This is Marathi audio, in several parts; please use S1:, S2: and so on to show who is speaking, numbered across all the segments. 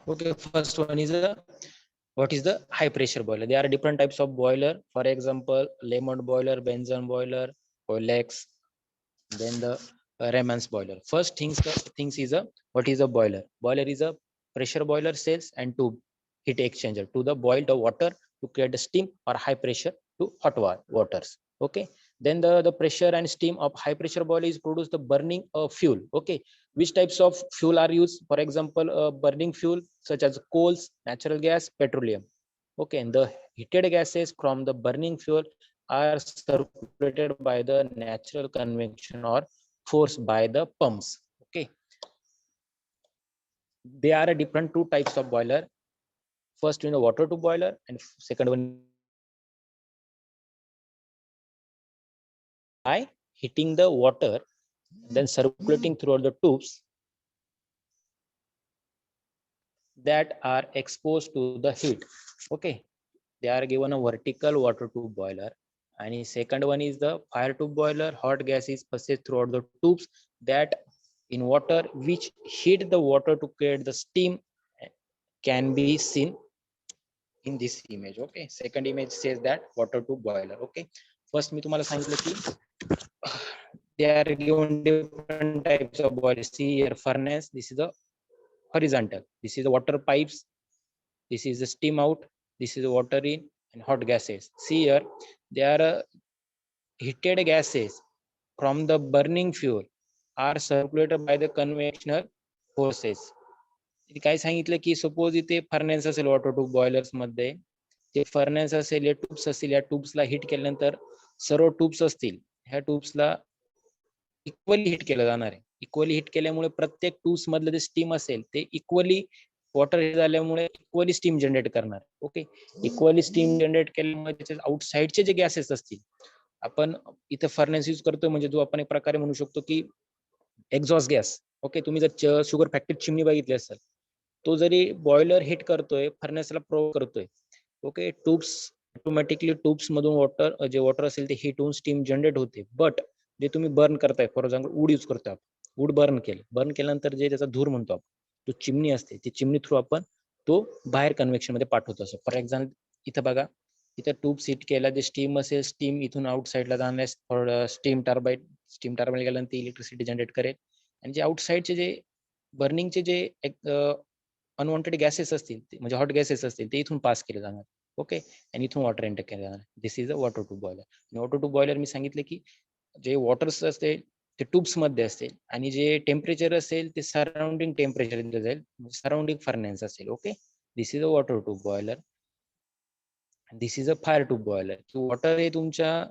S1: Okay, first one is what is the high pressure boiler? There are different types of boiler. For example, Lemon boiler, Benson boiler, Olex, then the Raman's boiler. First things is what is a boiler? Boiler is a pressure boiler cells and tube heat exchanger to the boil the water to create the steam or high pressure to hot waters. Okay, then the pressure and steam of high pressure boiler is produce the burning of fuel. Okay, which types of fuel are used? For example, burning fuel such as coals, natural gas, petroleum. Okay, and the heated gases from the burning fuel are circulated by the natural convection or forced by the pumps. Okay, there are a different two types of boiler. First one is the water tube boiler, and second one is by heating the water, then circulating throughout the tubes that are exposed to the heat. Okay, they are given a vertical water tube boiler. And the second one is the fire tube boiler. Hot gas is passed throughout the tubes that in water which heat the water to create the steam can be seen in this image. Okay, second image says that water tube boiler. Okay, first मी तुम्हाला सांगितलं की they are given different types of boilers. See here, furnace. This is the horizontal. This is the water pipes. This is the steam out. This is the water in and hot gases. See here, they are heated gases from the burning fuel are circulated by the conventional forces. काय सांगितलं की सपोज इथे फर्नेस असेल वॉटर ट्यूब बॉयलर्स मध्ये, जे फर्नेस असेल या ट्यूब्स असतील, या ट्यूब्सला हिट केल्यानंतर सर्व ट्यूब्स असतील ह्या ट्यूब्सला इक्वली हिट केलं जाणार आहे. इक्वली हिट केल्यामुळे प्रत्येक ट्यूब्स मधलं जे स्टीम असेल ते इक्वली वॉटर हिट झाल्यामुळे इक्वली स्टीम जनरेट करणार. ओके, इक्वली स्टीम जनरेट केल्यामुळे त्याच्या आउटसाइडचे जे गॅसेस असतील, आपण इथे फर्नेस यूज करतोय म्हणजे जो आपण एक प्रकारे म्हणू शकतो की एक्झॉस्ट गॅस. ओके, तुम्ही जर शुगर फॅक्टरी चिमणी बघितली असेल, तो जरी बॉयलर हिट करतोय फर्नेसला प्रोव्होक करतोय. ओके, ट्यूब्स ऑटोमॅटिकली ट्यूब्स मधून वॉटर जे वॉटर असेल ते हिट होऊन स्टीम जनरेट होते. बट जे तुम्ही बर्न करताय, फॉर एक्झाम्पल वूड यूज करतोय आपण, वूड बर्न केल्यानंतर जे त्याचा धूर म्हणतो आपण, तो चिमणी असते, ती चिमणी थ्रू आपण तो बाहेर कन्व्हेक्शन मध्ये पाठवतो. असं फॉर एक्झाम्पल इथं बघा, इथं ट्यूब हिट केला, जे स्टीम असेल स्टीम इथून आउटसाइडला जाण्यास स्टीम टर्बाईन गेल्यानंतर इलेक्ट्रिसिटी जनरेट करेल. आणि जे आउटसाइडचे जे बर्निंगचे जे अनवॉन्टेड गॅसेस असतील म्हणजे हॉट गॅसेस असतील ते इथून पास केले जाणार. ओके, आणि इथून वॉटर एंटर केलं जाणार. This is a water tube boiler. Water tube boiler मी सांगितलं की जे वॉटर्स असते ते ट्यूब्स मध्ये असते आणि जे टेम्परेचर असेल ते सराउंडिंग टेम्परेचर जाईल, सराउंडिंग फर्नेस असेल. Okay, this is a water tube boiler. This is a fire tube boiler. Water हे तुमच्या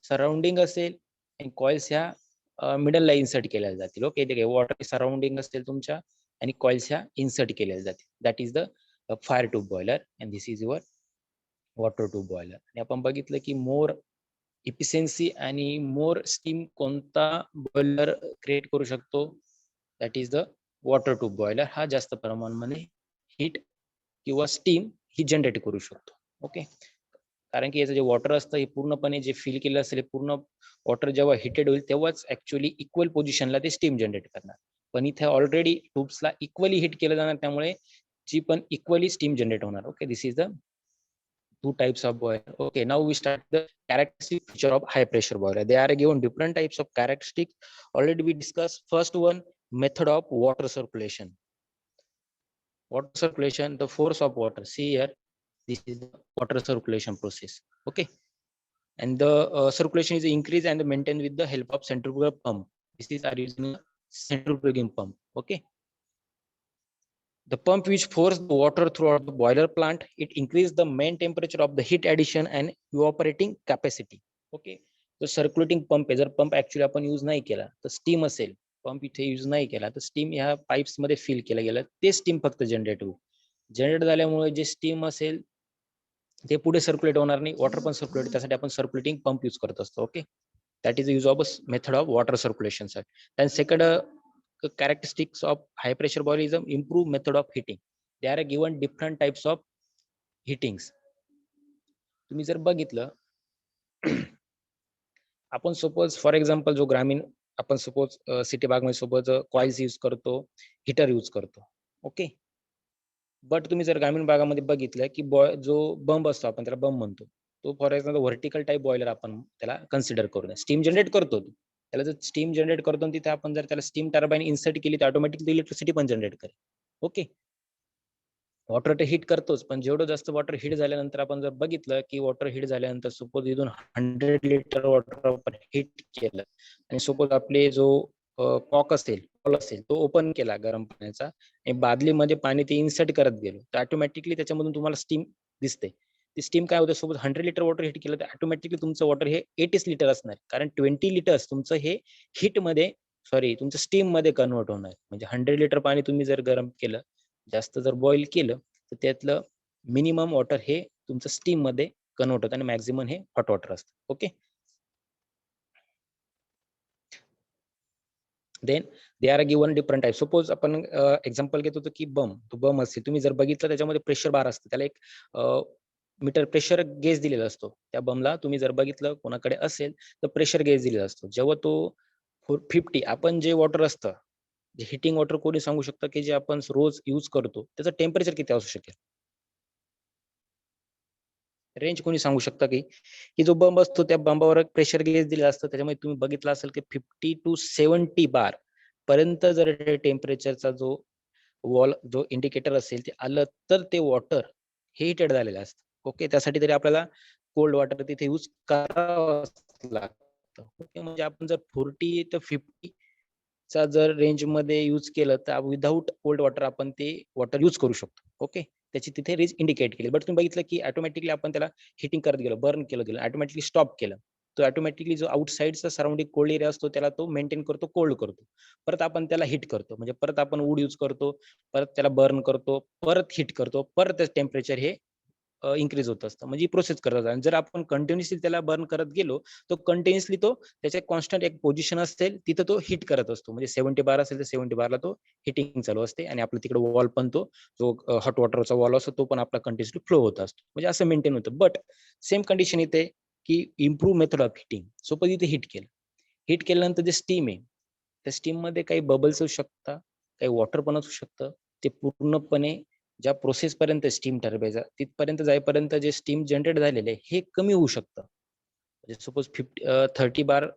S1: सराउंडिंग असेल आणि कॉइल्स ह्या मिडल ला इन्सर्ट केल्या जातील. ओके, ते वॉटर सराउंडिंग असेल तुमच्या आणि कॉइल्स ह्या इन्सर्ट केल्या जातील. That is the fire tube boiler and this is your water tube boiler. आणि आपण बघितलं की मोर इफिशियन्सी आणि मोर स्टीम कोणता बॉयलर क्रिएट करू शकतो, that is the water tube boiler. हा जास्त प्रमाणामध्ये हीट किंवा स्टीम ही जनरेट करू शकतो. ओके, कारण की याचं जे वॉटर असतं हे पूर्णपणे जे फिल केलं असेल पूर्ण वॉटर जेव्हा हिटेड होईल तेव्हाच ऍक्च्युअली इक्वल पोझिशनला ते स्टीम जनरेट करणार. पण इथे ऑलरेडी ट्यूब्सला इक्वली हिट केलं जाणार, त्यामुळे जी पण इक्वली स्टीम जनरेट होणार. Okay, this is the two types of boiler. Okay, now we start the characteristic feature of high pressure boiler. They are given different types of characteristics. Already we discussed first one, method of water circulation. Water circulation, the force of water. See here, this is the water circulation process. Okay, and the circulation is increased and maintained with the help of centrifugal pump. This is are using a centrifugal pump. Okay, the pump which force the water throughout the boiler plant, it increases the main temperature of the heat addition and evaporating capacity. Okay, तो सर्क्युलेटिंग पंप आहे. जर पंप ऍक्च्युअली आपण यूज नाही केला तर स्टीम असेल, पंप इथे यूज नाही केला तर स्टीम ह्या पाईप्स मध्ये फिल केलं गेलं, ते स्टीम फक्त जनरेट होईल. जनरेट झाल्यामुळे जे स्टीम असेल ते पुढे सर्क्युलेट होणार नाही, वॉटर पण सर्क्युलेट, त्यासाठी आपण सर्क्युलेटिंग पंप यूज करत असतो. Okay, that is use of method of water circulation. Then second characteristics of high pressure boiler is improved method of heating. They are given different types of heatings. तुम्ही जर बघितलं आपण सपोज फॉर एक्झाम्पल जो ग्रामीण आपण सपोज सिटी भाग मध्ये सपोज कॉइल्स यूज करतो, हीटर यूज करतो. ओके, बट तुम्ही जर ग्रामीण भागामध्ये बघितलं की जो बंब असतो, आपण त्याला बंब म्हणतो, तो for example vertical type boiler आपण त्याला कन्सिडर करू नये. स्टीम जनरेट करतो तो. त्याला जर स्टीम जनरेट करतो आणि तिथे आपण जर त्याला स्टीम टर्बाईन इन्सर्ट केली तर ऑटोमॅटिकली इलेक्ट्रिसिटी पण जनरेट करेल. ओके. वॉटर तर हीट करतोच, पण जेवढं जास्त वॉटर हीट झाल्यानंतर आपण जर बघितलं की वॉटर हीट झाल्यानंतर सपोज इथून 100 लिटर वॉटर आपण हीट केलं आणि सपोज आपले जो कॉक असेल, बॉल असेल, तो ओपन केला गरम पाण्याचा आणि बादलीमध्ये पाणी ते इन्सर्ट करत गेलो तर ऑटोमॅटिकली त्याच्यामधून तुम्हाला स्टीम दिसते. ती स्टीम काय होतं, सपोज 100 लिटर वॉटर हीट केलं तर ऑटोमॅटिकली तुमचं वॉटर हे 80 लिटर असणार, कारण 20 लिटर्स तुमचं हे हीट मध्ये तुमचं स्टीम मध्ये कन्वर्ट होणार. म्हणजे 100 लिटर पाणी तुम्ही जर गरम केलं, जास्त जर बॉईल केलं तर त्यातलं मिनिमम वॉटर हे तुमचं स्टीम मध्ये कन्वर्ट होतं आणि मॅक्झिमम हे हॉट वॉटर असतं. Okay. Then they are given different type. Suppose आपण एक्झाम्पल घेत होतो की तो बम असेल, तुम्ही जर बघितलं त्याच्यामध्ये प्रेशर बार असतं, त्याला एक मीटर प्रेशर गेज दिलेला असतो. त्या बमला तुम्ही जर बघितलं कोणाकडे असेल तर प्रेशर गेज दिलेला असतो. जेव्हा तो 450 आपण जे वॉटर असतं, जे हिटिंग वॉटर कोणी सांगू शकतं की जे आपण रोज यूज करतो त्याचं टेम्परेचर किती असू शकेल? रेंज कोणी सांगू शकता की जो बंब असतो त्या बंबावर प्रेशर गेज दिलेलं असतं, त्याच्यामुळे तुम्ही बघितलं असेल की 50 to 70 बार पर्यंत जर टेम्परेचरचा जो इंडिकेटर असेल ते आलं तर ते वॉटर हिटेड झालेलं असतं. ओके. त्यासाठी तरी आपल्याला कोल्ड वॉटर तिथे यूज करावं लागतं. ओके. म्हणजे आपण जर 40 ते 50 चा जर रेंज मध्ये यूज केलं तर विदाऊट कोल्ड वॉटर आपण ते वॉटर यूज करू शकतो. ओके. त्याची तिथे रेंज इंडिकेट केली. बट तुम्ही बघितलं की ऑटोमॅटिकली आपण त्याला हिटिंग करत गेलो, बर्न केलं गेलं, ऑटोमॅटिकली स्टॉप केलं. तो ऑटोमॅटिकली जो आउटसाइडचा सराउंडिंग कोल्ड एरिया असतो त्याला तो मेंटेन करतो, कोल्ड करतो. परत आपण त्याला हिट करतो, म्हणजे परत आपण वूड यूज करतो, परत त्याला बर्न करतो, परत हिट करतो, परत टेम्परेचर हे इन्क्रीज होत असतं. म्हणजे प्रोसेस करत असतो. आणि जर आपण कंटिन्युअसली त्याला बर्न करत गेलो, तो कंटिन्युअसली तो त्याच्या कॉन्स्टंट एक पोझिशन असेल तिथं तो हिट करत असतो. म्हणजे 70 बार असेल तर 70 बारला तो हिटिंग चालू असते आणि आपला तिकडे वॉल पण तो जो हॉट वॉटरचा वॉल असतो तो पण आपला कंटिन्युअसली फ्लो होत असतो. म्हणजे असं मेंटेन होतं. बट सेम कंडिशन येते की improve method of heating. Suppose इथे हिट केलं. हिट केल्यानंतर जे स्टीम आहे, त्या स्टीम मध्ये काही बबल्स असू शकतात, काही वॉटर पण असू शकतं. ते पूर्णपणे ज्या प्रोसेस पर्यंत स्टीम टर्बाईनचा तिथपर्यंत जाईपर्यंत जे स्टीम जनरेट झालेले आहे हे कमी होऊ शकतं. म्हणजे suppose 30 bar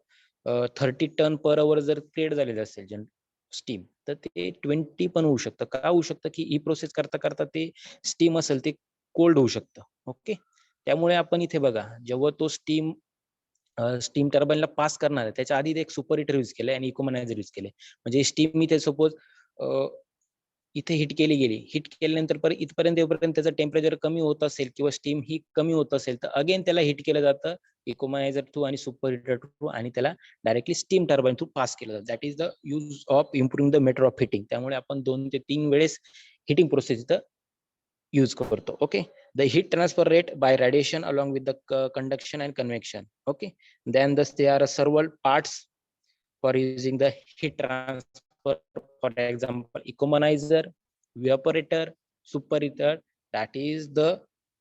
S1: 30 ton per hour जर क्रिएट झालेलं असेल स्टीम, तर ते 20 पण होऊ शकतं. का होऊ शकतं की ही प्रोसेस करता करता ते स्टीम असेल ते कोल्ड होऊ शकतं. ओके. त्यामुळे आपण इथे बघा, जेव्हा तो स्टीम टर्बाईनला पास करणार आहे त्याच्या आधी एक सुपर हिटर यूज केलंय आणि इकोमनायझर यूज केलंय. म्हणजे स्टीम इथे सपोज इथे हिट केली गेली. हिट केल्यानंतर परत इथपर्यंत येईपर्यंत त्याचं टेम्परेचर कमी होत असेल किंवा स्टीम ही कमी होत असेल तर अगेन त्याला हिट केलं जातं इकोमनायझर थ्रू आणि सुपर हिटर थ्रू आणि त्याला directly steam turbine through pass केलं जातं. That is the use of improving the method of heating. त्यामुळे आपण 2 ते 3 वेळेस हिटिंग प्रोसेस इथं यूज करतो. Okay. The heat transfer rate by radiation along with the conduction and convection. Okay. Then there are several parts for using the heat transfer. For example, ecomanizer, evaporator, superheater. That is the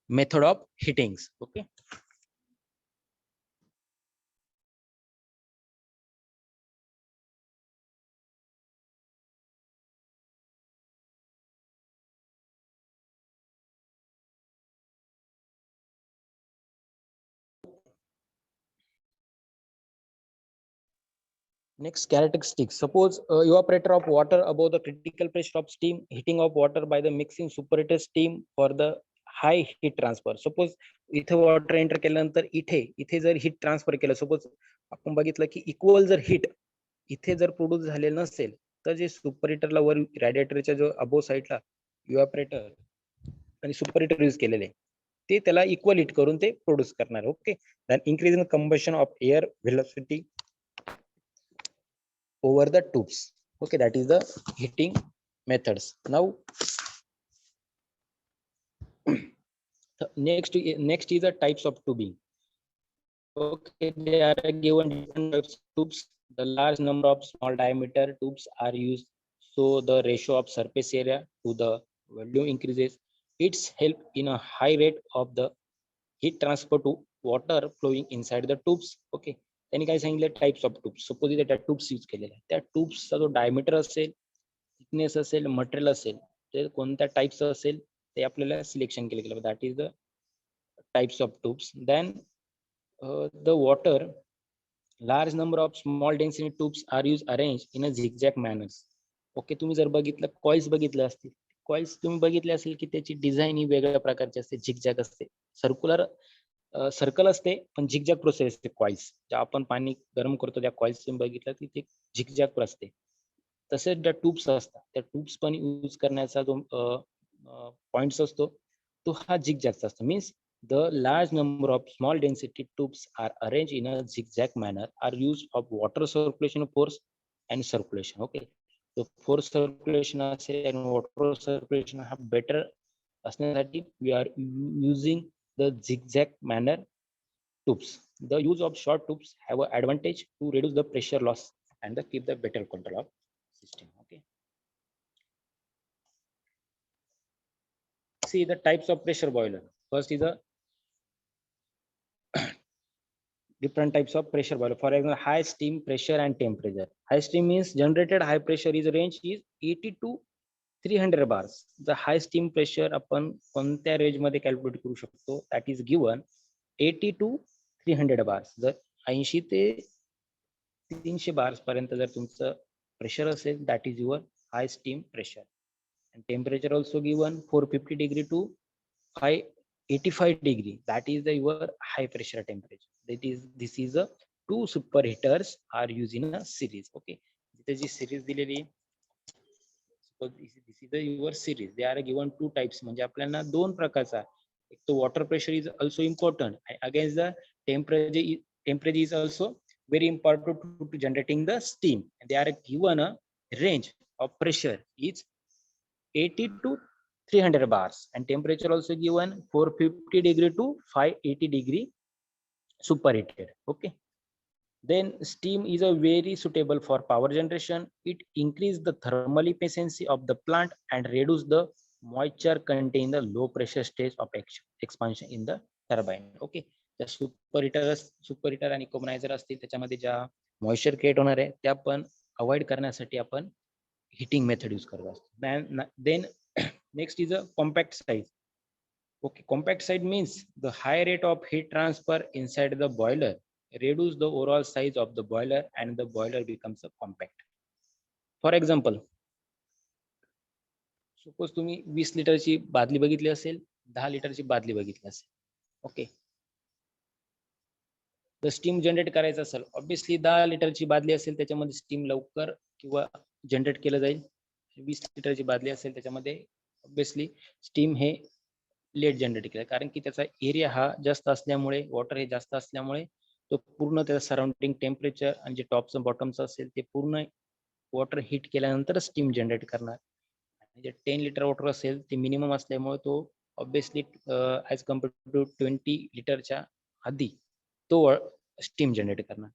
S1: method of heatings. Okay. Next characteristics. Suppose evaporator of water above the critical pressure of steam, heating of water by the mixing superheated steam for the high heat transfer. Suppose इथे वॉटर एंटर केल्यानंतर इथे जर हीट ट्रान्सफर केलं, सपोज आपण बघितलं की इक्वल जर हीट इथे जर प्रोड्यूस झालेलं नसेल तर जे सुपर हिटरला वर रॅडिएटरच्या जो अबो साईडला इव्हॅपरेटर आणि सुपर हिटर यूज केलेले ते त्याला इक्वल हिट करून ते प्रोड्यूस करणार. Okay. Then increase in combustion of air velocity over the tubes. Okay, that is the heating methods. Now next is the types of tubing. Okay, they are given different types of tubes. The large number of small diameter tubes are used, so the ratio of surface area to the volume increases. It's help in a high rate of the heat transfer to water flowing inside the tubes. Okay. त्यांनी काय सांगितलं, टाइप्स ऑफ ट्यूब्स. सपोज इथे त्या ट्यूब्स यूज केलेल्या त्या ट्यूब्सचा जो डायमीटर असेल, थिकनेस असेल, मटेरियल असेल, ते कोणत्या टाइपचं असेल ते आपल्याला सिलेक्शन केलं गेलं. That is the types of tubes. Then the water large number of small density tubes are used arranged in a zigzag manner. Okay, तुम्ही जर बघितलं कॉइल्स बघितले असतील, कॉइल्स तुम्ही बघितले असेल की त्याची डिझाईन ही वेगळ्या प्रकारची असते, झिगझॅग असते, सर्क्युलर सर्कल असते पण झिगझॅग प्रोसेस असते. कॉइल्स ज्या आपण पाणी गरम करतो त्या कॉइल्स तुम्ही बघितलं की ते झिगझॅग असते. तसेच ज्या ट्यूब्स असतात त्या ट्यूब्स पण यूज करण्याचा जो पॉइंट्स असतो तो हा झिगझॅगचा असतो. Means the large number of small density tubes are arranged in a zigzag manner are used of water circulation force and circulation. Okay, so force circulation असेल and water circulation हा better असण्यासाठी we are using the zigzag manner tubes. The use of short tubes have an advantage to reduce the pressure loss and keep the better control of system. Okay, see the types of pressure boiler. First is a different types of pressure boiler. For example, high steam pressure and temperature. High steam means generated high pressure is range is 80 to 300 bars. The high steam pressure आपण कोणत्या रेंज मध्ये कॅल्क्युलेट करू शकतो, that is given 80 to 300 bars. जर 80 ते 300 bars पर्यंत जर तुमचं प्रेशर असेल, that is your high steam pressure. And temperature also given 450 degree to 585 degree, that is the your high pressure temperature. This is a two superheaters are used in a series. Okay, इथे जी series दिलेली, so this is the your series. They are given two types. म्हणजे आपल्याला दोन प्रकारचा, एक तो water pressure is also important, against the temperature is also very important to generating the steam. They are given a range of pressure is 80 to 300 bars and temperature also given 450 degree to 580 degree superheated. Okay, then steam is a very suitable for power generation. It increase the thermal efficiency of the plant and reduce the moisture contained in the low pressure stage of expansion in the turbine. Okay, the superheater आणि इकोमनायझर असतील त्याच्यामध्ये ज्या मॉइश्चर क्रिएट होणार आहे त्या पण अवॉइड करण्यासाठी आपण heating method use करत असतो. Then next is a compact size. Okay, compact size means the high rate of heat transfer inside the boiler reduce the overall size of the boiler and the boiler becomes a compact. For example, suppose तुम्ही 20 लिटरची बादली बघितली असेल, 10 लिटरची बादली बघितली असेल. ओके, तर स्टीम जनरेट करायचं असेल, ऑब्विसली 10 लिटरची बादली असेल त्याच्यामध्ये स्टीम लवकर किंवा जनरेट केलं जाईल. 20 लिटरची बादली असेल त्याच्यामध्ये ऑब्विसली स्टीम हे लेट जनरेट केलं, कारण की त्याचा एरिया हा जास्त असल्यामुळे, वॉटर हे जास्त असल्यामुळे तो पूर्ण त्याचा सराउंडिंग टेम्परेचर आणि जे टॉपचं बॉटमचं असेल ते पूर्ण वॉटर हीट केल्यानंतर स्टीम जनरेट करणार. आणि जे 10 लिटर वॉटर असेल ते मिनिमम असल्यामुळे तो ऑब्विसली ॲज कम्पेअर्ड टू 20 लिटरच्या आधी तो स्टीम जनरेट करणार.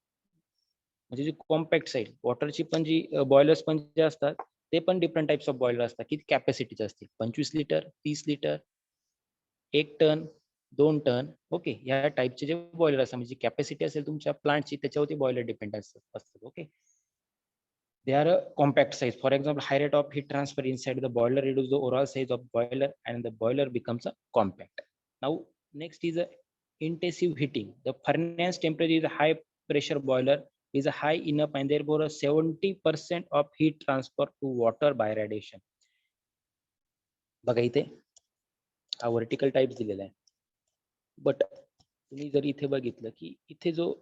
S1: म्हणजे जी कॉम्पॅक्ट साईड वॉटरची पण जी बॉयलर्स पण जे असतात ते पण डिफरंट टाइप्स ऑफ बॉयलर असतात, किती कॅपॅसिटीचे असतील, 25 litre, 30 litre, 1 ton, 2 ton. Okay, या टाइपचे जे बॉयलर असतात म्हणजे कॅपॅसिटी असेल तुमच्या प्लांटची त्याच्यावरती बॉयलर डिपेंड असतात. Okay, they are a compact size. For example, high rate of heat transfer inside the boiler reduce the overall size of boiler and the boiler becomes a compact. Now next is a intensive heating. The furnace temperature is a high pressure boiler is a high enough and therefore a 70% of heat transfer to water by radiation. बघा इथे हा वर्टिकल टाइप दिलेला आहे, बट तुम्ही जर इथे बघितलं की इथे जो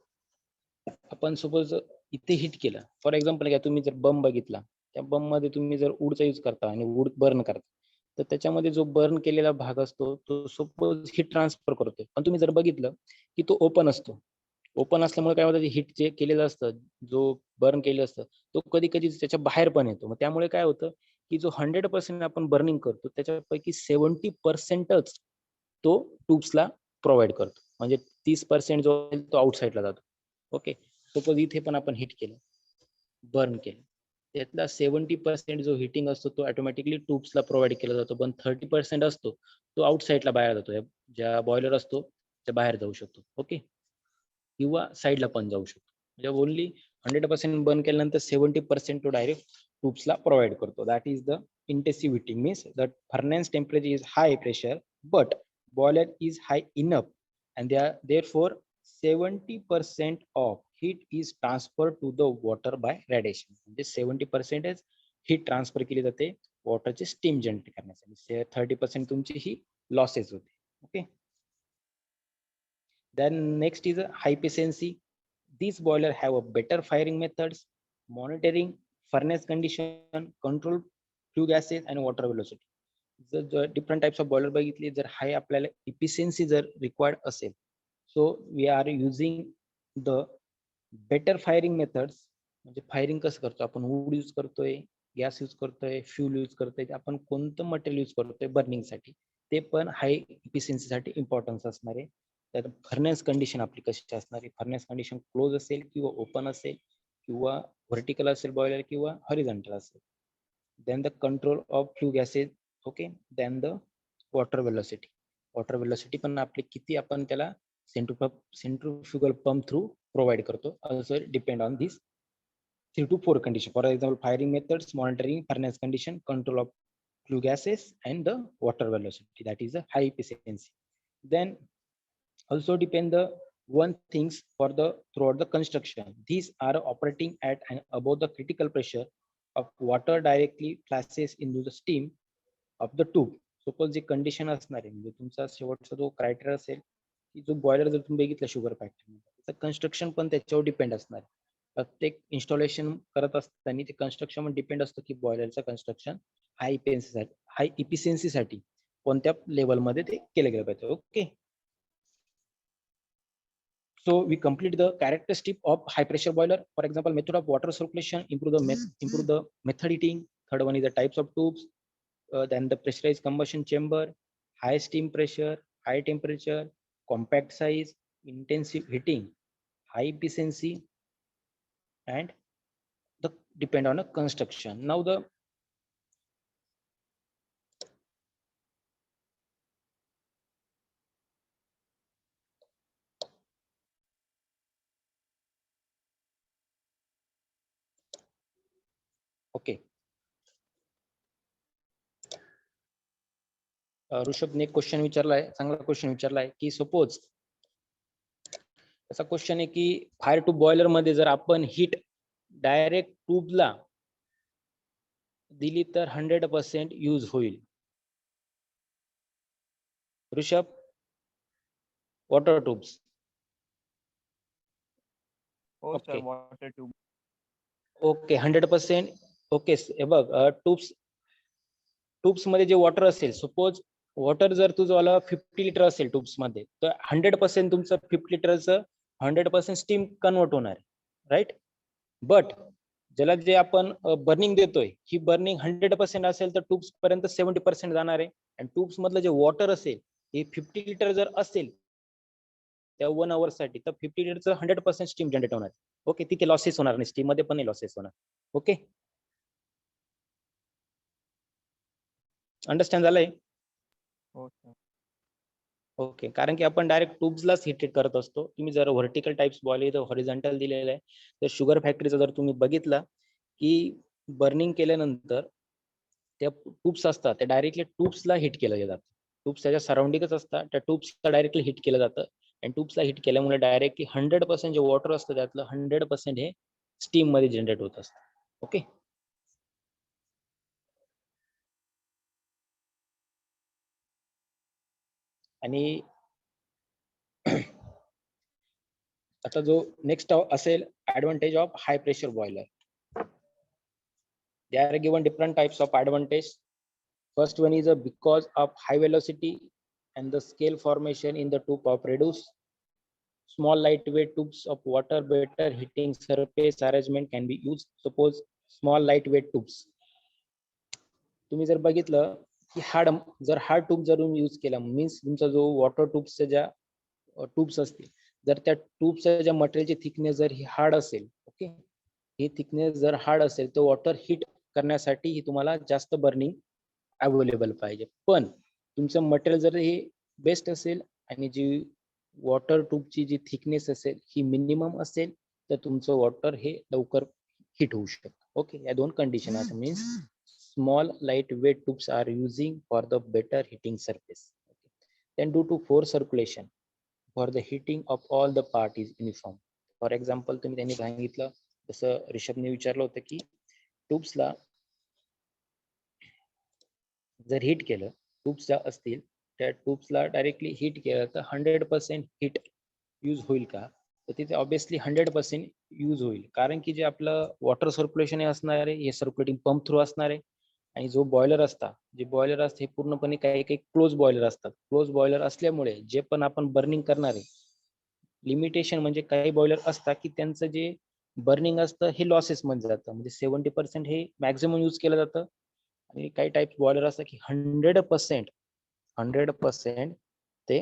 S1: आपण सपोज इथे हिट केलं, फॉर एक्झाम्पल घ्या, तुम्ही जर बम बघितला, त्या बम मध्ये तुम्ही जर वूडचा यूज करता आणि वूड बर्न करता, तर त्याच्यामध्ये जो बर्न केलेला भाग असतो तो सपोज हिट ट्रान्सफर करतोय, पण तुम्ही जर बघितलं की तो ओपन असतो. ओपन असल्यामुळे काय होतं, हिट जे केलेलं असतं, जो बर्न केलेलं असतं तो कधी कधी त्याच्या बाहेर पण येतो. मग त्यामुळे काय होतं की जो 100% आपण बर्निंग करतो त्याच्यापैकी 70%च तो ट्यूब्सला प्रोव्हाइड करतो, म्हणजे 30% जो आहे तो आउटसाइडला जातो. ओके, सपोज इथे पण आपण हिट केलं, बर्न केलं, त्यातला 70% जो हिटिंग असतो तो ऑटोमॅटिकली ट्यूब्सला प्रोव्हाइड केला जातो, पण 30% असतो तो आउटसाइडला बाहेर जातो, ज्या बॉयलर असतो त्या बाहेर जाऊ शकतो. ओके, किंवा साईडला पण जाऊ शकतो. म्हणजे ओनली 100% बर्न केल्यानंतर 70% तो डायरेक्ट ट्यूब्सला प्रोव्हाइड करतो. That is the intensive heating means that furnace temperature is high pressure, but boiler is high enough, and therefore 70% of heat is transferred to the water by radiation. This 70% heat transfer केली जाते वॉटरचे स्टीम जनरेट करण्यासाठी. 30% तुमची ही लॉसेस होते. Okay. Then next is a high efficiency. These boiler have a better firing methods, monitoring furnace condition, control flue gases and water velocity. जर different types of boiler बघितली, जर high आपल्याला efficiency जर required असेल, so we are using the better firing methods. म्हणजे फायरिंग कसं करतो आपण, वूड यूज करतोय, गॅस यूज करतोय, फ्यूल यूज करतोय, आपण कोणतं मटेरियल यूज करतोय बर्निंग साठी, ते पण हाय इफिशियन्सी साठी इम्पॉर्टन्स असणार आहे. तर फर्नेस कंडिशन आपली कशी असणार आहे, फर्नेस कंडिशन क्लोज असेल किंवा ओपन असेल किंवा व्हर्टिकल असेल बॉयलर किंवा हॉरिझॉन्टल असेल. Then the control of flue gases. Okay. Then the water velocity. Water velocity पण आपली किती आपण त्याला सेंट्रिफ्युगल पंप थ्रू प्रोव्हाइड करतो. Also depend on these 3 to 4 conditions. For example, firing methods, monitoring furnace condition, control of flue gases, and the water velocity. That is a high efficiency. Then also depend the one things for the throughout the construction. These are operating at and above the critical pressure of water directly flashes into the steam of the tube. Suppose the condition असणार आहे, म्हणजे तुमचा शेवटचा जो क्रायटेरिया असेल की जो बॉयलर जर तुम्ही बघितला शुगर फॅक्टरी, त्याचं कन्स्ट्रक्शन पण त्याच्यावर डिपेंड असणार आहे. प्रत्येक इन्स्टॉलेशन करत असताना ते कन्स्ट्रक्शन पण डिपेंड असतं की बॉयलरचं कन्स्ट्रक्शन हाय इफिशियन्सीसाठी कोणत्या लेवलमध्ये ते केलं गेलं पाहिजे. Okay. So we complete the characteristic of high pressure boiler. For example, method of water circulation, improve the method heating. Third one is the types of tubes. Then the pressurized combustion chamber, high steam pressure, high temperature, compact size, intensive heating, high efficiency, and the depend on a construction. Now the okay. ऋषभने क्वेश्चन विचारलाय, चांगला क्वेश्चन विचारलाय की सपोज असा क्वेश्चन आहे की फायर टू बॉयलर मध्ये जर आपण हीट डायरेक्ट ट्यूबला दिली तर 100% यूज होईल. Rishabh, water tubes.
S2: हो sir, water tube.
S1: Okay. 100%. Okay. हे बघ, ट्यूब्स मध्ये जे वॉटर असेल, सपोज वॉटर जर तुझं 50 लिटर असेल ट्यूब्स मध्ये, तर 100% तुमचं 50 लिटरचं 100% स्टीम कन्वर्ट होणार आहे, राईट. बट ज्याला जे आपण बर्निंग देतोय, ही बर्निंग 100% असेल तर ट्यूब्स पर्यंत 70% जाणार आहे. आणि ट्यूब्स मधलं जे वॉटर असेल हे 50 लिटर जर असेल त्या 1 आवर साठी, तर 50 लिटरचं 100% स्टीम जनरेट होणार. ओके. तिथे लॉसेस होणार नाही, स्टीम मध्ये पण नाही लॉसेस होणार. ओके. अंडरस्टँड झालंय?
S2: हो सर.
S1: ओके. कारण की आपण डायरेक्ट ट्यूब्सलाच हीट करत असतो. तुम्ही जर व्हर्टिकल टाइप्स बॉयलर तर हॉरिझॉन्टल दिलेलं आहे. तर शुगर फॅक्टरीचा जर तुम्ही बघितला की बर्निंग केल्यानंतर त्या ट्यूब्स असतात, त्या डायरेक्टली ट्यूब्सला हिट केलं जातं. ट्यूब्स त्याच्या सराउंडिंगच असतात, त्या ट्यूब्सला डायरेक्टली हिट केलं जातं. आणि ट्यूब्सला हिट केल्यामुळे डायरेक्टली 100% जे वॉटर असतं त्यातलं 100% हे स्टीम मध्ये जनरेट होत असतं. ओके. आणि आता जो नेक्स्ट असेल advantage of high pressure boiler. They are given different types of advantage. First one is because of high velocity and the scale formation in the tube of reduce. Small lightweight tubes of water better heating surface arrangement can be used. Suppose small lightweight tubes. तुम्ही जर बघितलं की हार्ड ट्यूब जर तुम्ही यूज केला, मीन्स तुमचा जो वॉटर ट्यूब्सच्या ज्या ट्यूब्स असतील, जर त्या ट्यूबच्या ज्या मटेरियलची थिकनेस जर ही हार्ड असेल, ओके, ही थिकनेस जर हार्ड असेल तर वॉटर हीट करण्यासाठी ही तुम्हाला जास्त बर्निंग अवेलेबल पाहिजे. पण तुमचं मटेरियल जर हे बेस्ट असेल आणि जी वॉटर ट्यूबची जी थिकनेस असेल ही मिनिमम असेल, तर तुमचं वॉटर हे लवकर हीट होऊ शकतं. ओके. या दोन कंडिशन आहेत. Means small lightweight tubes are using for the better heating surface. Then due to force circulation for the heating of all the part is uniform. For example तुम्ही त्यांनी सांगितलं जसं ऋषभने विचारलं होतं की ट्यूब्सला जर हिट केलं, ट्यूब्स ज्या असतील त्या ट्यूब्सला डायरेक्टली हिट केलं तर 100% हिट यूज होईल का? तर तिथे ऑब्विसली 100% यूज होईल, कारण की जे आपलं वॉटर सर्क्युलेशन असणार आहे हे सर्क्युलेटिंग पंप थ्रू असणार आहे आणि जो बॉयलर असता जे बॉयलर असते हे पूर्णपणे काही काही क्लोज बॉयलर असतात. क्लोज बॉयलर असल्यामुळे जे पण आपण बर्निंग करणार आहे लिमिटेशन म्हणजे काही बॉयलर असतात की त्यांचं जे बर्निंग असतं हे लॉसेस मध्ये जातं, म्हणजे 70% हे मॅक्झिमम यूज केलं जातं आणि काही टाइप बॉयलर असतात की 100% ते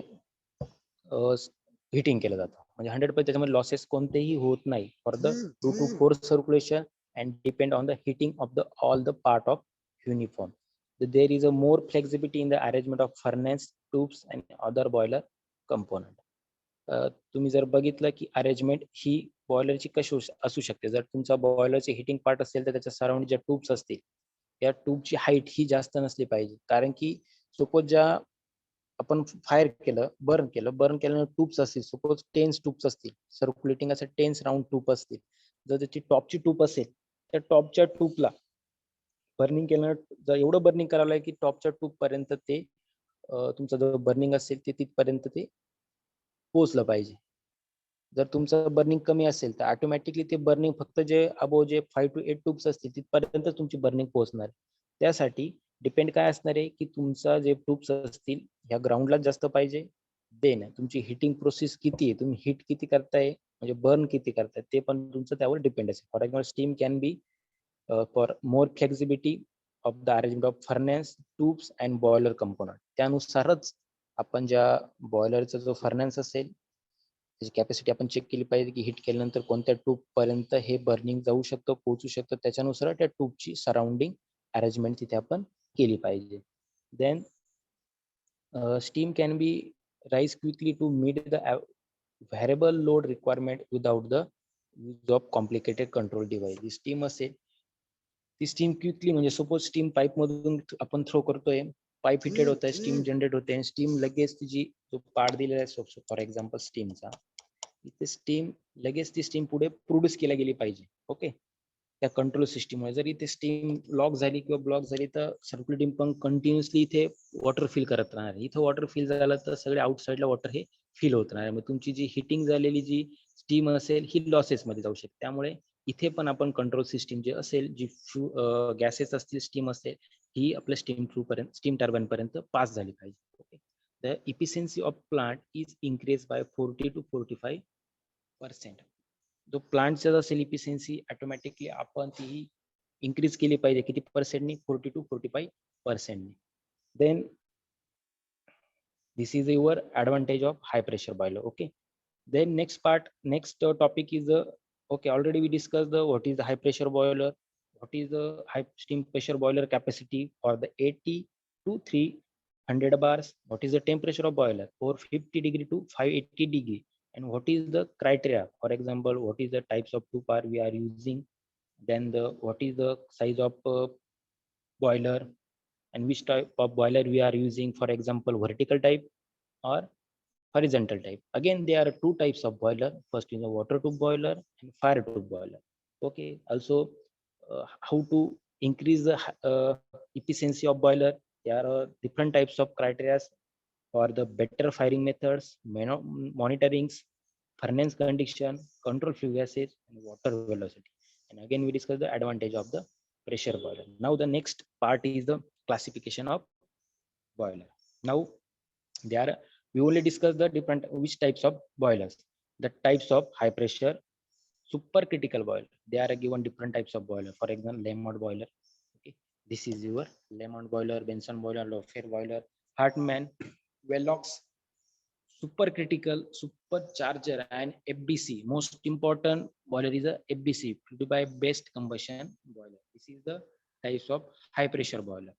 S1: हिटिंग केलं जातं, म्हणजे 100% त्याच्यामध्ये लॉसेस कोणतेही होत नाही for the two two force circulation and depend on the heating of the all the part of uniform. There is a more flexibility in the arrangement of furnace, tubes and other boiler component. तुम्ही जर बघितलं की अरेंजमेंट ही बॉयलरची कशी असू शकते, जर तुमचा बॉयलरचे हिटिंग पार्ट असेल तर त्याच्या सराउंडिंग ज्या ट्यूब्स असतील त्या ट्यूबची हाईट ही जास्त नसली पाहिजे, कारण की सपोज ज्या आपण फायर केलं बर्न केल्यानंतर ट्यूब्स असतील, सपोज 10 ट्यूब्स असतील सर्क्युलेटिंग असं 10 राऊंड ट्यूब असतील, जर त्याची टॉपची ट्यूब असेल तर टॉपच्या ट्यूबला बर्निंग केलं जर एवढं बर्निंग करावं लागेल की टॉपच्या ट्यूब पर्यंत ते तुमचं जो बर्निंग असेल ते तिथपर्यंत ते पोहोचलं पाहिजे. जर तुमचं बर्निंग कमी असेल तर ऑटोमॅटिकली ते बर्निंग फक्त जे अबोव जे 5 to 8 ट्यूब्स असतील तिथपर्यंत तुमची बर्निंग पोहोचणार. त्यासाठी डिपेंड काय असणार आहे की तुमचा जे ट्यूब्स असतील ह्या ग्राउंडला जास्त पाहिजे, देन तुमची हिटिंग प्रोसेस किती आहे, तुम्ही हिट किती करताय म्हणजे बर्न किती करताय ते पण तुमचं त्यावर डिपेंड असेल. For example steam can be for more flexibility of the arrangement of furnace, tubes and boiler component. त्यानुसारच आपण ज्या बॉयलरचा जो फर्नेस असेल त्याची कॅपॅसिटी आपण चेक केली पाहिजे की हिट केल्यानंतर कोणत्या ट्यूब पर्यंत हे बर्निंग जाऊ शकतं, पोहोचू शकतं, त्याच्यानुसार त्या ट्यूबची सराउंडिंग अरेंजमेंट तिथे आपण केली पाहिजे. Then steam can be rise quickly to meet the variable load requirement without the use of complicated control device. जी स्टीम असेल ती स्टीम क्विकली म्हणजे सपोज स्टीम पाईप मधून आपण थ्रो करतोय, पाईप हिटेड होत आहे, स्टीम जनरेट होते आणि स्टीम लगेच तिची जो पार्ट दिलेला आहे फॉर एक्झाम्पल स्टीमचा, इथे स्टीम लगेच ती स्टीम पुढे प्रोड्यूस केल्या गेली पाहिजे. ओके, त्या कंट्रोल सिस्टीममुळे जर इथे स्टीम लॉक झाली किंवा ब्लॉक झाली तर सर्क्युलेटिंग पंप कंटिन्युअसली इथे वॉटर फिल करत राहणार. इथं वॉटर फिल झालं तर सगळे आउटसाइडला वॉटर हे फिल होत राहणार, मग तुमची जी हिटिंग झालेली जी स्टीम असेल ही लॉसेस मध्ये जाऊ शकते. त्यामुळे इथे पण आपण कंट्रोल सिस्टीम जे असेल जी गॅसेस असतील स्टीम असेल ही आपल्या स्टीम थ्रू पर्यंत स्टीम टर्बाइन पर्यंत पास झाली पाहिजे. Okay, the efficiency of plant is increase by 40 to 45%. जो प्लांटचा असेल इफिशियन्सी ऑटोमॅटिकली आपण ती इन्क्रीज केली पाहिजे, किती पर्सेंटनी? 40 to 45%. Then this is your advantage of high pressure boiler. Okay, then next topic is okay, already we discussed the what is the high pressure boiler, what is the high steam pressure boiler capacity for the 80 to 300 bars, what is the temperature of boiler 450 degree to 580 degree, and what is the criteria, for example what is the types of tube are we are using, then the what is the size of boiler and which type of boiler we are using, for example vertical type or horizontal type. Again there are two types of boiler, first is a water tube boiler and fire tube boiler. Okay, also how to increase the efficiency of boiler, there are different types of criteria for the better firing methods, monitorings, furnace condition, control flue gases and water velocity. And again we discuss the advantage of the pressure boiler. Now the next part is the classification of boiler. Now there we only discuss the different which types of boilers, the types of high pressure supercritical boiler. They are given different types of boiler, for example Lemont boiler. Okay, this is your Lemont boiler, Benson boiler, Loeffler boiler, Hartmann, Velox, supercritical, supercharger and FBC. Most important boiler is a FBC, produced by best combustion boiler. This is the types of high pressure boiler.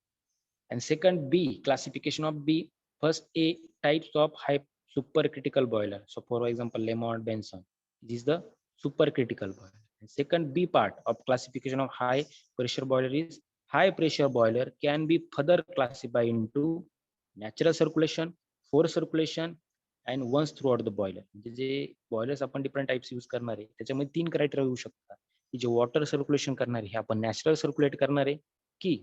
S1: And second B, classification of B. First A, types of high supercritical boiler. So for example Lemont, Benson, this is the supercritical boiler. And second B part of classification of high pressure boiler is high pressure boiler can be further classified into natural circulation, forced circulation and once throughout the boiler. म्हणजे जे बॉयलर्स आपण डिफरंट टाइप्स यूज करणार आहे त्याच्यामध्ये 3 क्रायटेरिया येऊ शकतात की जे वॉटर सर्क्युलेशन करणार आहे हे आपण नॅचरल सर्क्युलेट करणार आहे की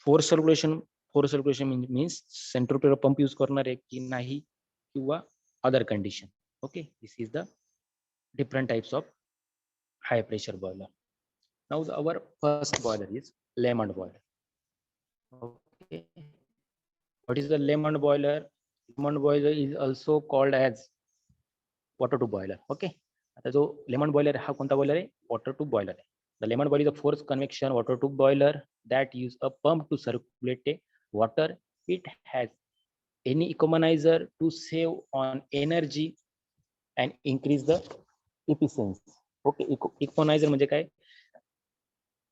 S1: force circulation means centrifugal pump use करणार आहे की नाही किंवा other condition. Okay, this is the different types of high pressure boiler. Now our first boiler is Lemon boiler. Okay, what is the Lemon boiler? Lemon boiler is also called as water to boiler. Okay, आता जो लेमन बॉयलर हा कोणता बॉयलर आहे? वॉटर टू बॉयलर आहे. The lemon boiler is a forced convection water tube boiler that use a pump to circulate water. It has any economizer to save on energy and increase the efficiency. Okay, economiser म्हणजे काय?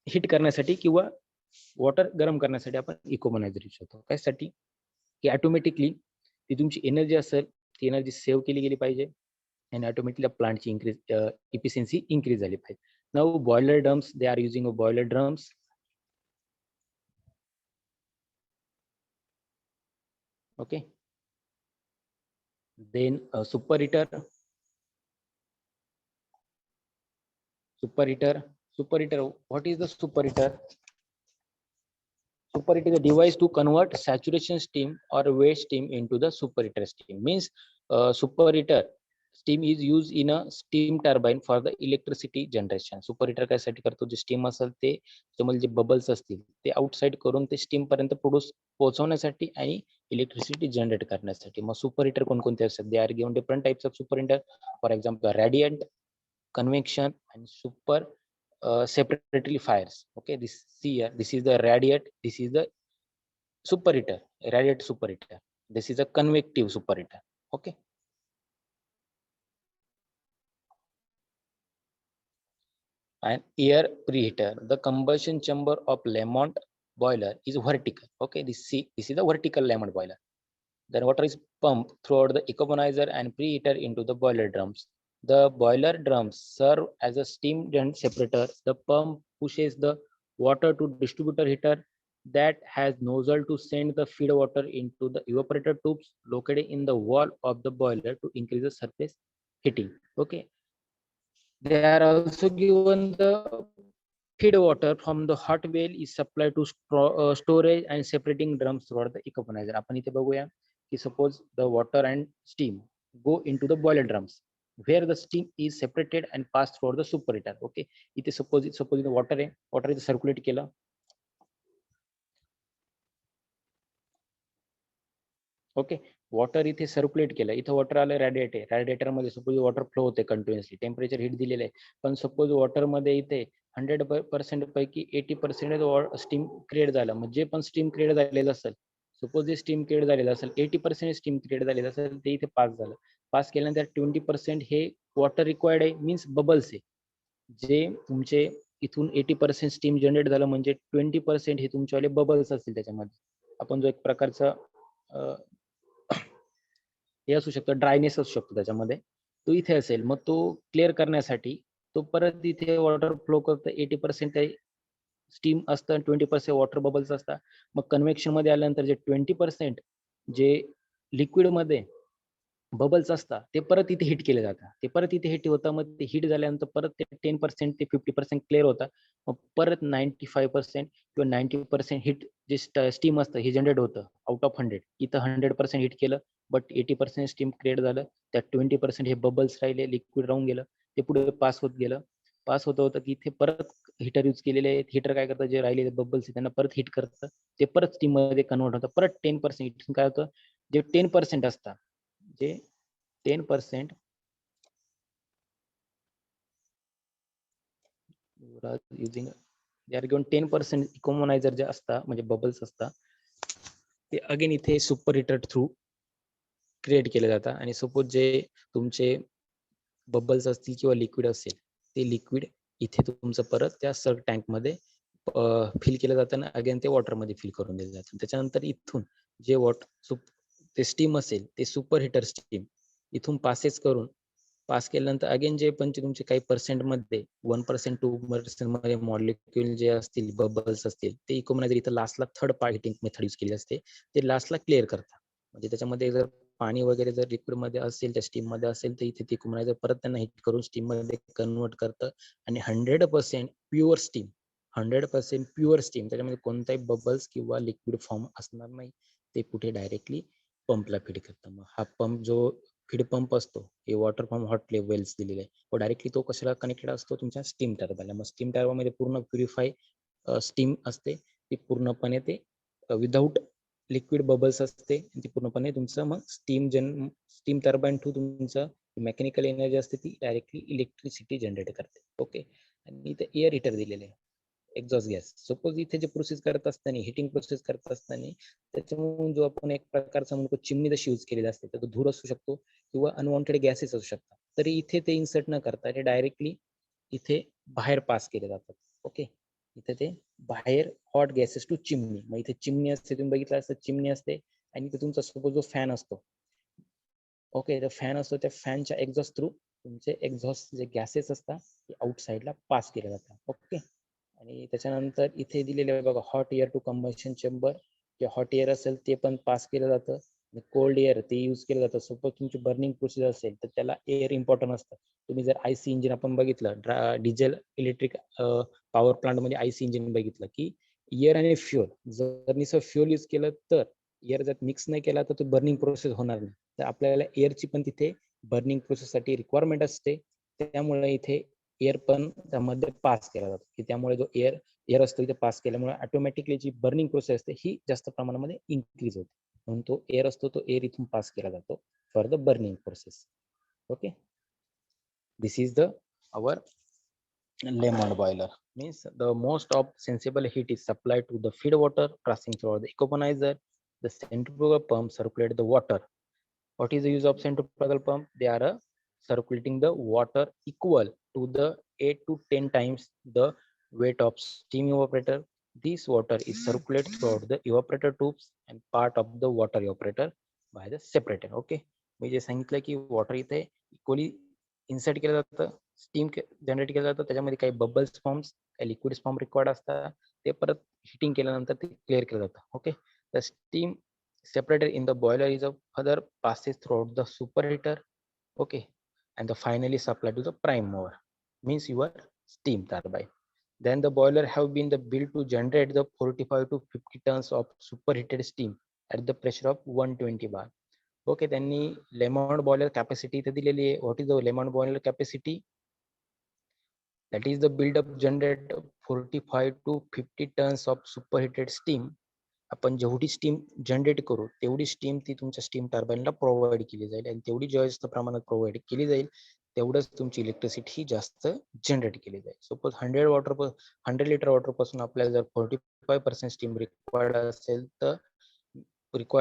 S1: हीट करण्यासाठी किंवा वॉटर गरम करण्यासाठी आपण इकोनायझर यूज करतो. त्यासाठी की ऑटोमॅटिकली ती तुमची एनर्जी असेल ती एनर्जी सेव्ह केली गेली पाहिजे आणि ऑटोमॅटिकली प्लांटची इफिशियन्सी इन्क्रीज झाली पाहिजे. Now boiler drums, they are using boiler drums. Okay, then super heater. What is the superheater? Superheater is a device to convert saturation steam or waste steam into the superheater steam. Means superheater steam is used in a steam turbine for the electricity generation. Superheater कायसाठी करतो? जे स्टीम असेल ते त्यामध्ये जे बबल्स असतील ते आउटसाइड करून ते स्टीम पर्यंत पोहोचवण्यासाठी आणि इलेक्ट्रिसिटी जनरेट करण्यासाठी. मग सुपरहीटर कोणकोणते असतात? They are given different types of superheater. For example radiant, convection and super separately fires. Okay, this see here, this is the radiant, this is the superheater, radiant superheater, this is a convective superheater. Okay, and air preheater. The combustion chamber of Lemont boiler is vertical. Okay, this is the vertical Lemont boiler. Then water is pumped throughout the economizer and preheater into the boiler drums. The boiler drums serve as a steam separator. The pump pushes the water to distributor heater that has nozzle to send the feed water into the evaporator tubes located in the wall of the boiler to increase the surface heating. Okay, they are also given the feed water from the hot well is supplied to storage and separating drums throughout the economizer. आपण इथे बघूया की suppose the water and steam go into the boiler drums where the steam is separated and passed through the superheater. Okay, इथे suppose the water आहे, water इथे circulate केलं. ओके, वॉटर इथे सर्क्युलेट केलं, इथे वॉटर आलं रॅडिएटर, रॅडिएटर मध्ये सपोज वॉटर फ्लो होते कंटिन्युअसली, टेम्परेचर हीट दिलेलं आहे, पण सपोज वॉटर मध्ये इथे 100% पैकी 80% स्टीम क्रिएट झालं. म्हणजे पण स्टीम क्रिएट झालेलं असेल, सपोज जे स्टीम क्रिएट झालेलं असेल 80% स्टीम क्रिएट झालेलं असेल ते इथे पास झालं. पास केल्यानंतर 20% हे वॉटर रिक्वायर्ड आहे, मीन्स बबल्स आहे. जे तुमचे इथून 80% स्टीम जनरेट झालं म्हणजे 20% हे तुमच्यावाले बबल्स असतील त्याच्यामध्ये. आपण जो एक प्रकारचा हे असू शकतं, ड्रायनेस असू शकतो त्याच्यामध्ये, तो इथे असेल. मग तो क्लिअर करण्यासाठी तो परत इथे वॉटर फ्लो करतो. 80% स्टीम असतं, 20% वॉटर बबल्स असतात. मग कन्व्हेक्शन मध्ये आल्यानंतर जे 20% जे लिक्विड मध्ये बबल्स असतात ते परत इथे हिट केले जातात. ते परत इथे हिट होतं. मग ते हिट झाल्यानंतर परत ते 10% ते 50% क्लिअर होतं. मग परत 95% किंवा 90% हिट जे स्टीम असतं हे जनरेट होतं आउट ऑफ 100. इथं 100% हिट केलं बट 80% स्टीम क्रिएट झालं. त्यात 20% हे बबल्स राहिले, लिक्विड राहून गेलं, ते पुढे पास होत गेलं. पास होतं होतं की इथे परत हीटर यूज केलेले आहेत. हीटर काय करतं, जे राहिलेले बबल्स त्यांना परत हिट करतं, ते परत स्टीम मध्ये कन्वर्ट होतं. परत 10% काय होतं, जे 10% असतात, जे 10% युजिंग दे आर गिव्हन 10% इकोमोनायझर जे असतात म्हणजे बबल्स असतात ते अगेन इथे सुपर हिटर थ्रू क्रिएट केले जातात. आणि सपोज जे तुमचे बबल्स असतील किंवा लिक्विड असेल ते लिक्विड इथे तुमचं परत त्या सर्क टँक मध्ये फिल केलं जातं आणि अगेन ते वॉटर मध्ये फिल करून दिलं जातं. त्याच्यानंतर इथून जे ते स्टीम असेल ते सुपर हिटर स्टीम इथून पासेस करून पास केल्यानंतर अगेन जे पण तुमचे काही पर्सेंट मध्ये 1% 2% मध्ये मॉलिक्युल जे असतील बबल्स असतील ते इकोमनायझर इथं लास्टला third part heating method use केली असते ते लास्टला क्लिअर करतात. म्हणजे त्याच्यामध्ये जर पाणी वगैरे जर लिक्विड मध्ये असेल त्या स्टीम मध्ये असेल तर इथे ते इकोमनायझर परत त्यांना हिट करून स्टीम मध्ये कन्वर्ट करतं आणि 100% प्युअर स्टीम 100% प्युअर स्टीम त्याच्यामध्ये कोणताही बबल्स किंवा लिक्विड फॉर्म असणार नाही ते कुठे डायरेक्टली पंपला फीड करतं. मग हा पंप जो फीड पंप असतो हे वॉटर पंप हॉट वेल्स दिलेले आहे व डायरेक्टली तो कशाला कनेक्टेड असतो तुमच्या स्टीम टर्बाईनला. मग स्टीम टर्बाईनमध्ये पूर्ण प्युरिफाय स्टीम असते ती पूर्णपणे ते विदाऊट लिक्विड बबल्स असते ती पूर्णपणे तुमचं मग स्टीम टर्बाईन टू तुमचं मेकॅनिकल एनर्जी असते ती डायरेक्टली इलेक्ट्रिसिटी जनरेट करते. ओके आणि इथे एअर हिटर दिलेले आहे एक्झॉस्ट गॅस. सपोज इथे जे प्रोसेस करत असताना हिटिंग प्रोसेस करत असताना त्याच्यामुळे जो आपण एक प्रकारचा म्हणतो चिमणी जशी यूज केलेली असते तर तो धूर असू शकतो किंवा अनवॉन्टेड गॅसेस असू शकतात तरी इथे ते इन्सर्ट न करता ते डायरेक्टली इथे बाहेर पास केले जातात. ओके इथे ते बाहेर हॉट गॅसेस टू चिमणी. मग इथे चिमणी असते तुम्ही बघितलं असतं चिमणी असते आणि इथे तुमचा सपोज जो फॅन असतो ओके तर फॅन असतो त्या फॅनच्या एक्झॉस्ट थ्रू तुमचे एक्झॉस्ट जे गॅसेस असतात ते आउटसाइडला पास केले जातात. ओके आणि त्याच्यानंतर इथे दिलेले बघा hot air to combustion chamber जे हॉट एअर असेल ते पण पास केलं जातं कोल्ड एअर ते यूज केलं जातं. सपोज तुमची बर्निंग प्रोसेस असेल तर त्याला एअर इम्पॉर्टंट असतं. तुम्ही जर आयसी इंजिन आपण बघितलं डिझेल इलेक्ट्रिक पॉवर प्लांट मध्ये आयसी इंजिन बघितलं की एअर आणि फ्युअल जर निसं फ्युअल यूज केलं तर एअर जर मिक्स नाही केला तर तो बर्निंग प्रोसेस होणार नाही. तर आपल्याला एअरची पण तिथे बर्निंग प्रोसेससाठी रिक्वायरमेंट असते त्यामुळे इथे एअर पण त्यामध्ये पास केला जातो की त्यामुळे जो एअर असतो इथे पास केल्यामुळे ऑटोमॅटिकली जी बर्निंग प्रोसेस असते ही जास्त प्रमाणामध्ये इन्क्रीज होते म्हणून तो एअर असतो तो एअर इथून पास केला जातो for the burning process. Okay this is the our Lemon boiler. Means the most of sensible heat is supplied to the feed water passing through the ecoponizer. The centrifugal pump circulate the water. What is the use of centrifugal pump? They are circulating the water equal to the 8 to 10 times the weight of steam evaporator. This water is circulated throughout the evaporator tubes and part of the water evaporator by the separator. Okay. मी जे सांगितलं की वॉटर इथे इक्वली इन्सर्ट केलं जातं स्टीम जनरेट केलं जातं त्याच्यामध्ये काही बबल्स फॉर्म्स काही लिक्विड फॉर्म रिक्वायर्ड असतात ते परत हिटिंग केल्यानंतर ते क्लिअर केलं जातं. Okay the steam separated in the boiler is a further passes throughout the superheater. Okay and the finally supplied to the prime mover means your steam turbine. Then the boiler have been the built to generate the 45 to 50 tons of superheated steam at the pressure of 120 bar. Okay त्यांनी लेमॉन्ड बॉयलर कॅपॅसिटी इथे दिलेली आहे. What is the Lamont boiler capacity? That is the buildup generate 45 to 50 tons of superheated steam. आपण जेवढी स्टीम जनरेट करू तेवढी स्टीम ती तुमच्या स्टीम टर्बाईनला प्रोव्हाइड केली जाईल आणि तेवढी जास्त प्रमाणात प्रोव्हाइड केली जाईल तेवढंच तुमची इलेक्ट्रिसिटी ही जास्त जनरेट केली जाईल. सपोज 100 लिटर वॉटर पासून आपल्याला जर 45% स्टीम रिक्वायर्ड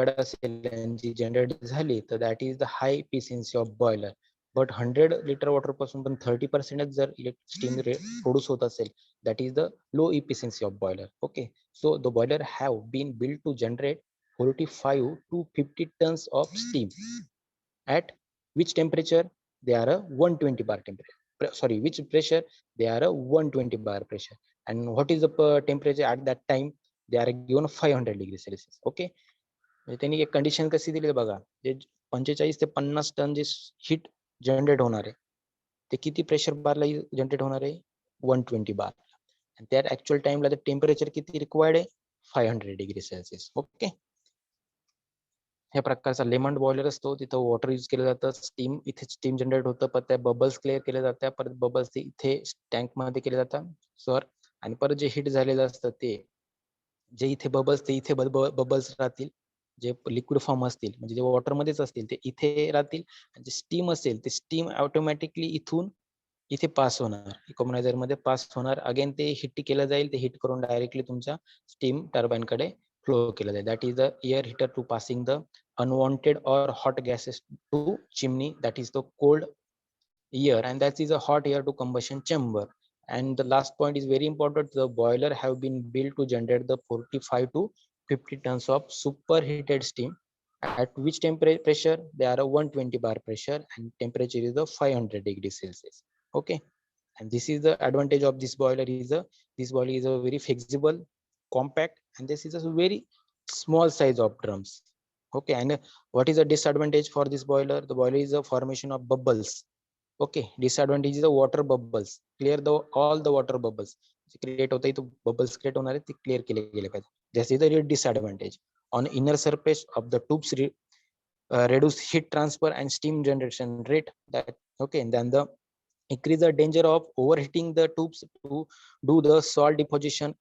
S1: असेल आणि जी जनरेट झाली तर that is the high efficiency of boiler. But 100 litre water पासून पण 30% जर स्टीम प्रोड्यूस होत असेल that is the low efficiency of boiler. Okay so the boiler have been built to generate 45 to 50 tons of steam at which temperature? They are a 120 bar temperature, sorry which pressure? They are a 120 bar pressure. And what is the temperature at that time? They are given 500 degrees Celsius. Okay त्यांनी एक कंडिशन कशी दिली बघा जे 45 ते 50 टन जे हीट जनरेट होणार आहे ते किती प्रेशर बारला जनरेट होणार आहे 120 बार and that actual time ला टेम्परेचर किती रिक्वायर्ड आहे 500 डिग्री सेल्सिअस. ओके ह्या प्रकारचा लेमन बॉयलर असतो तिथं वॉटर यूज केलं जातं स्टीम इथे स्टीम जनरेट होतं परत त्या बबल्स क्लिअर केले जातात परत बबल्स ते इथे टँक मध्ये केले जातात सर आणि परत जे हिट झालेलं असतं ते जे इथे बबल्स ते इथे बबल्स राहतील जे लिक्विड फॉर्म असतील म्हणजे जे वॉटर मध्येच असतील ते इथे राहतील आणि जे स्टीम असेल ते स्टीम ऑटोमॅटिकली इथून इथे पास होणार इकोमनायझर मध्ये पास होणार अगेन ते हिट केलं जाईल ते हिट करून डायरेक्टली तुमच्या स्टीम टर्बाईन कडे फ्लो केलं जाईल. That is the air heater to passing the unwanted or hot gases to chimney that is the cold air and that is a hot air to combustion chamber. And the last point is very important, the boiler have been built to generate the 45 to 50 tons of superheated steam At which pressure? They are a 120 bar pressure and temperature is the 500 degrees Celsius. Okay, and this is the advantage of this boiler is this boiler is a very flexible, compact, and this is a very small size of drums. Okay, and what is the disadvantage for this boiler? The boiler is a formation of bubbles. Okay, disadvantage is the water bubbles. Clear the all the water bubbles create होता है तो bubbles create होणार आहे ते clear केले गेले पाहिजे. This is the disadvantage. On inner surface of the tubes reduce heat transfer and steam generation rate. That okay, and then the increase the danger of overheating the tubes to do the salt deposition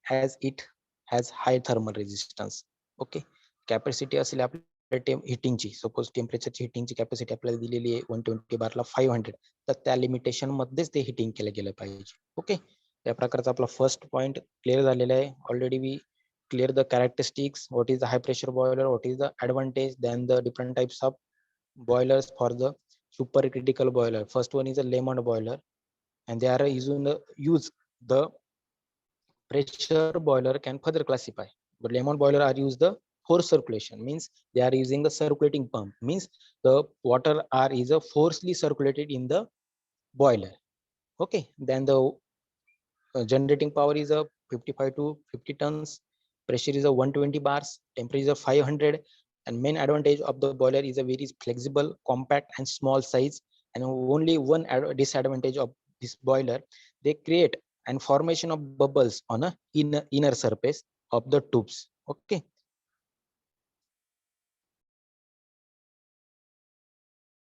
S1: as it has high thermal resistance. Okay, capacity असेल आपल्या हिटिंगची, सपोज टेम्परेचरची हिटिंगची कॅपॅसिटी आपल्याला दिलेली आहे 120 बारला 500, तर त्या लिमिटेशन मध्येच ते हिटिंग केलं गेलं पाहिजे. ओके, त्या प्रकारचा आपला फर्स्ट पॉइंट क्लिअर झालेला आहे. Already we clear the characteristics, what is the high pressure boiler, what is the advantage, then the different types of boilers for the supercritical boiler. First one is a Lemon boiler, and they are use the pressure boiler can further classify, but Lemon boiler are use the force circulation, means they are using the circulating pump, means the water are is a forcefully circulated in the boiler. Okay, then the generating power is a 55 to 50 tons, pressure is a 120 bars, temperature is a 500, and main advantage of the boiler is a very flexible, compact, and small size. And only one disadvantage of this boiler, they create and formation of bubbles on a inner surface of the tubes. Okay,